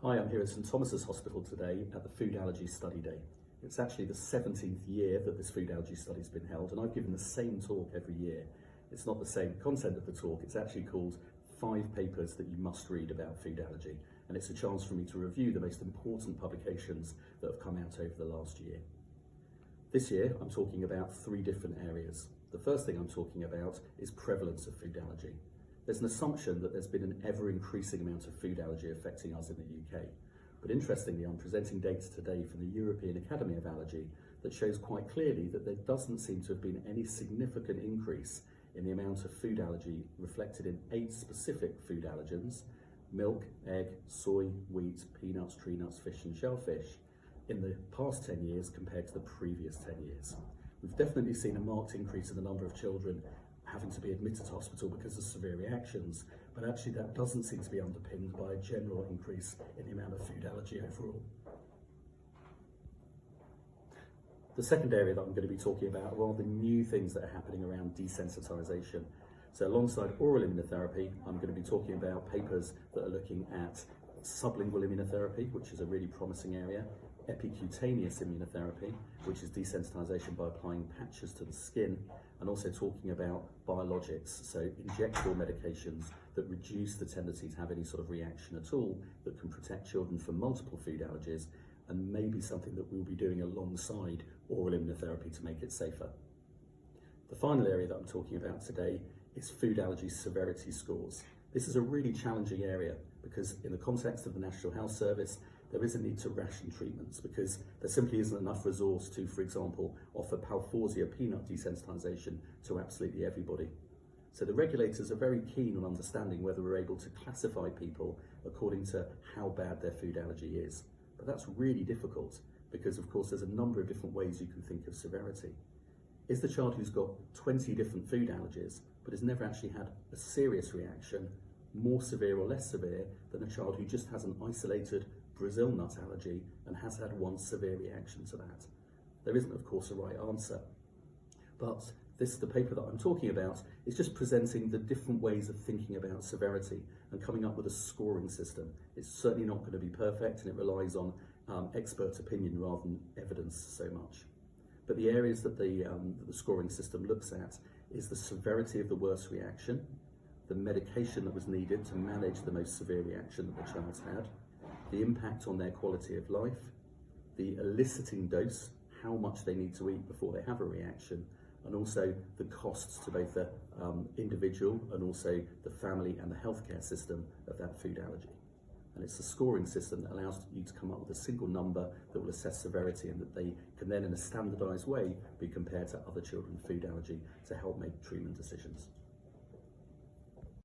Hi, I'm here at St Thomas's Hospital today at the Food Allergy Study Day. It's actually the 17th year that this food allergy study has been held, and I've given the same talk every year. It's not the same content of the talk, it's actually called 5 papers that you must read about food allergy, and it's a chance for me to review the most important publications that have come out over the last year. This year, I'm talking about 3 different areas. The first thing I'm talking about is prevalence of food allergy. There's an assumption that there's been an ever-increasing amount of food allergy affecting us in the UK. But interestingly, I'm presenting data today from the European Academy of Allergy that shows quite clearly that there doesn't seem to have been any significant increase in the amount of food allergy reflected in 8 specific food allergens: milk, egg, soy, wheat, peanuts, tree nuts, fish and shellfish in the past 10 years compared to the previous 10 years. We've definitely seen a marked increase in the number of children having to be admitted to hospital because of severe reactions, but actually that doesn't seem to be underpinned by a general increase in the amount of food allergy overall. The second area that I'm going to be talking about are all the new things that are happening around desensitisation. So alongside oral immunotherapy, I'm going to be talking about papers that are looking at sublingual immunotherapy, which is a really promising area, epicutaneous immunotherapy, which is desensitisation by applying patches to the skin, and also talking about biologics, so injectable medications that reduce the tendency to have any sort of reaction at all, that can protect children from multiple food allergies, and maybe something that we'll be doing alongside oral immunotherapy to make it safer. The final area that I'm talking about today is food allergy severity scores. This is a really challenging area because in the context of the National Health Service, there is a need to ration treatments because there simply isn't enough resource to, for example, offer Palforzia peanut desensitisation to absolutely everybody. So the regulators are very keen on understanding whether we're able to classify people according to how bad their food allergy is. But that's really difficult because, of course, there's a number of different ways you can think of severity. Is the child who's got 20 different food allergies but has never actually had a serious reaction more severe or less severe than a child who just has an isolated Brazil nut allergy and has had one severe reaction to that? There isn't, of course, a right answer. But the paper that I'm talking about is just presenting the different ways of thinking about severity and coming up with a scoring system. It's certainly not going to be perfect, and it relies on expert opinion rather than evidence so much. But the areas that the scoring system looks at is the severity of the worst reaction, the medication that was needed to manage the most severe reaction that the child's had, the impact on their quality of life, the eliciting dose, how much they need to eat before they have a reaction, and also the costs to both the individual and also the family and the healthcare system of that food allergy. And it's a scoring system that allows you to come up with a single number that will assess severity and that they can then, in a standardised way, be compared to other children with food allergy to help make treatment decisions.